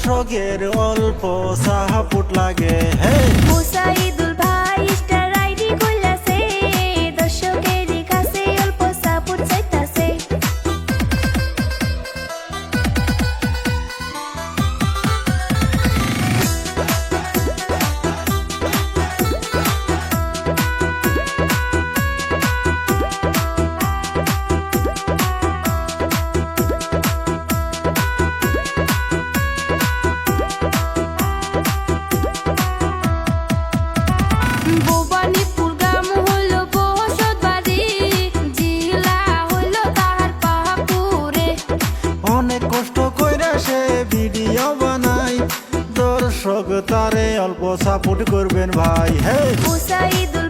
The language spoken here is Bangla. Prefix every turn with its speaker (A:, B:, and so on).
A: দর্শকের অল্প সাহাপুট লাগে। হে
B: মুসাইদুল ভাই স্টার আইডি কইলাছে, দর্শকের কাছে অল্প সাপোর্ট চাইতাছে।
A: অনেক কষ্ট কইরা সে ভিডিও বানাই, দর্শক তারে অল্প সাপোর্ট করবেন ভাই। হে
B: মুসাইদুল